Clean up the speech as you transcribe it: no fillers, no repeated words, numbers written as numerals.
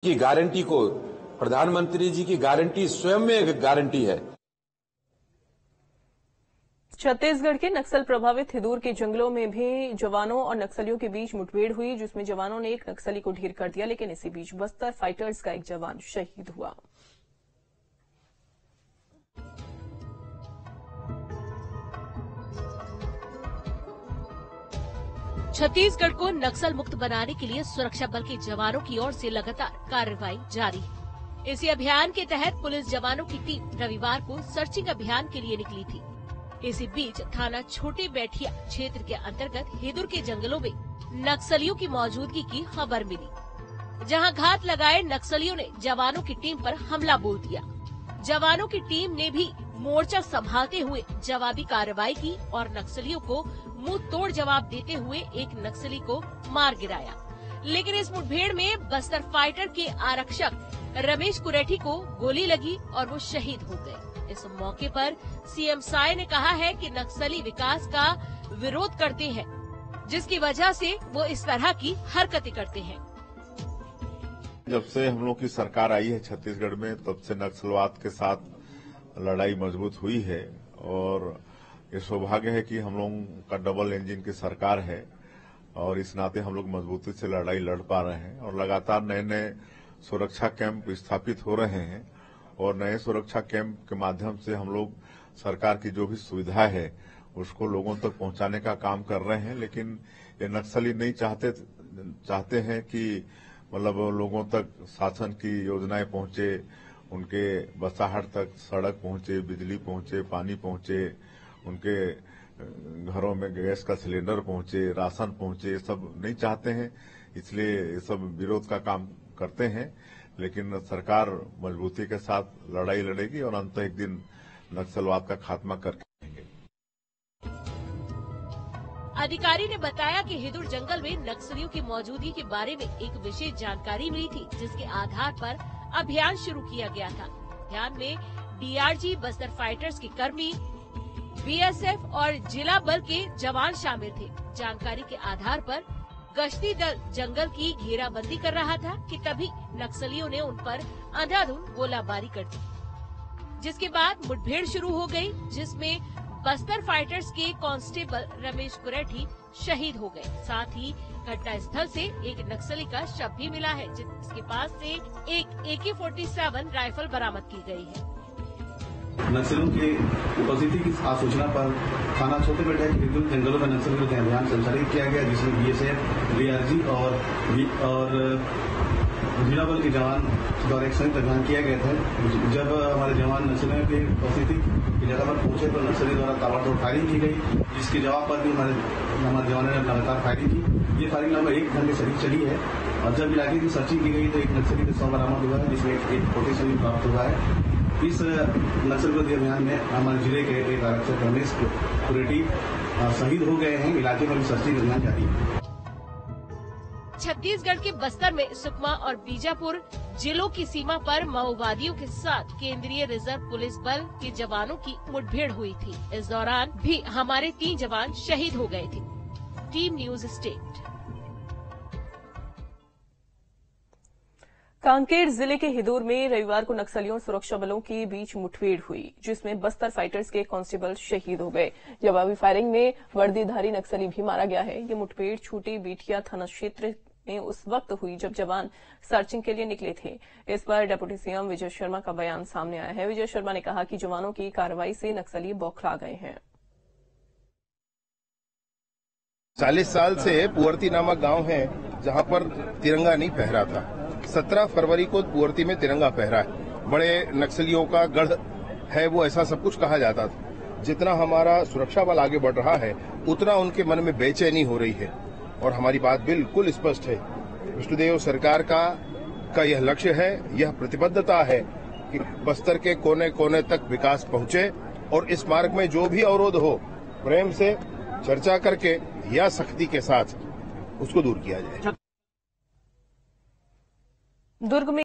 की गारंटी को प्रधानमंत्री जी की गारंटी स्वयं में एक गारंटी है। छत्तीसगढ़ के नक्सल प्रभावित हिदूर के जंगलों में भी जवानों और नक्सलियों के बीच मुठभेड़ हुई, जिसमें जवानों ने एक नक्सली को ढेर कर दिया, लेकिन इसी बीच बस्तर फाइटर्स का एक जवान शहीद हुआ। छत्तीसगढ़ को नक्सल मुक्त बनाने के लिए सुरक्षा बल के जवानों की ओर से लगातार कार्रवाई जारी है। इसी अभियान के तहत पुलिस जवानों की टीम रविवार को सर्चिंग अभियान के लिए निकली थी। इसी बीच थाना छोटे बैठिया क्षेत्र के अंतर्गत हिदुर के जंगलों में नक्सलियों की मौजूदगी की खबर मिली, जहां घात लगाए नक्सलियों ने जवानों की टीम पर हमला बोल दिया। जवानों की टीम ने भी मोर्चा संभालते हुए जवाबी कार्रवाई की और नक्सलियों को मुंह तोड़ जवाब देते हुए एक नक्सली को मार गिराया। लेकिन इस मुठभेड़ में बस्तर फाइटर के आरक्षक रमेश कुरेठी को गोली लगी और वो शहीद हो गए। इस मौके पर सीएम साय ने कहा है कि नक्सली विकास का विरोध करते हैं, जिसकी वजह से वो इस तरह की हरकतें करते हैं। जब से हम लोग की सरकार आई है छत्तीसगढ़ में, तब से नक्सलवाद के साथ लड़ाई मजबूत हुई है और ये सौभाग्य है कि हम लोग का डबल इंजन की सरकार है और इस नाते हम लोग मजबूती से लड़ाई लड़ पा रहे हैं और लगातार नए नए सुरक्षा कैंप स्थापित हो रहे हैं और नए सुरक्षा कैंप के माध्यम से हम लोग सरकार की जो भी सुविधा है उसको लोगों तक पहुंचाने का काम कर रहे हैं। लेकिन ये नक्सली नहीं चाहते हैं कि मतलब लोगों तक शासन की योजनाएं पहुंचे, उनके बसाहट तक सड़क पहुंचे, बिजली पहुंचे, पानी पहुंचे, उनके घरों में गैस का सिलेंडर पहुंचे, राशन पहुंचे, सब नहीं चाहते हैं। इसलिए ये सब विरोध का काम करते हैं। लेकिन सरकार मजबूती के साथ लड़ाई लड़ेगी और अंत एक दिन नक्सलवाद का खात्मा करके रहेंगे। अधिकारी ने बताया कि हिदुर जंगल में नक्सलियों की मौजूदगी के बारे में एक विशेष जानकारी मिली थी, जिसके आधार पर अभियान शुरू किया गया था। अभियान में डीआरजी, बस्तर फाइटर्स के कर्मी, बीएसएफ और जिला बल के जवान शामिल थे। जानकारी के आधार पर गश्ती दल जंगल की घेराबंदी कर रहा था कि तभी नक्सलियों ने उन पर अंधाधुंध गोलाबारी कर दी, जिसके बाद मुठभेड़ शुरू हो गई, जिसमें बस्तर फाइटर्स के कांस्टेबल रमेश कुरेठी शहीद हो गए। साथ ही घटना स्थल से एक नक्सली का शव भी मिला है, जिसके पास से एक AK-47 राइफल बरामद की गई है। नक्सलियों की उपस्थिति की सूचना पर थाना छोटे बैठे हिदुर जंगलों में नक्सल विरोधी अभियान संचालित किया गया, जिसमें बीएसएफ, डीआरजी और जिला बल के जवान द्वारा एक संयुक्त अभियान किया गया था। जब हमारे जवान नक्सलियों की उपस्थिति की जगह पर पहुंचे तो नक्सली द्वारा ताबड़तोड़ फायरिंग की गई, जिसके जवाब पर भी हमारे जवानों ने लगातार फायरिंग की। ये फायरिंग लगभग 1 घंटे से अधिक चली है और जब इलाके की सर्चिंग की गई तो एक नक्सली का शव बरामद हुआ है, जिसमें एक AK-47 प्राप्त हुआ है। इस नक्सल विरोधी अभियान में हमारे जिले के एक आरक्षक रमेश कुरेठी शहीद हो गए हैं। इलाके में भी सर्चिंग अभियान जारी है। छत्तीसगढ़ के बस्तर में सुकमा और बीजापुर जिलों की सीमा पर माओवादियों के साथ केंद्रीय रिजर्व पुलिस बल के जवानों की मुठभेड़ हुई थी। इस दौरान भी हमारे 3 जवान शहीद हो गए थे। Team news state. कांकेर जिले के हिदूर में रविवार को नक्सलियों और सुरक्षा बलों के बीच मुठभेड़ हुई, जिसमें बस्तर फाइटर्स के कांस्टेबल शहीद हो गए। जवाबी फायरिंग में वर्दीधारी नक्सली भी मारा गया है। ये मुठभेड़ छोटी बेटिया थाना क्षेत्र में उस वक्त हुई जब जवान सर्चिंग के लिए निकले थे। इस पर डिप्टी सीएम विजय शर्मा का बयान सामने आया है। विजय शर्मा ने कहा कि जवानों की कार्रवाई से नक्सली बौखला गए हैं। 40 साल से पुअर्ती नामक गांव है जहां पर तिरंगा नहीं फहरा था। 17 फरवरी को पुअर्ती में तिरंगा फहरा है। बड़े नक्सलियों का गढ़ है वो, ऐसा सब कुछ कहा जाता था। जितना हमारा सुरक्षा बल आगे बढ़ रहा है उतना उनके मन में बेचैनी हो रही है और हमारी बात बिल्कुल स्पष्ट है। विष्णुदेव सरकार का यह लक्ष्य है, यह प्रतिबद्धता है कि बस्तर के कोने कोने तक विकास पहुंचे और इस मार्ग में जो भी अवरोध हो प्रेम से चर्चा करके या सख्ती के साथ उसको दूर किया जाए। दुर्ग में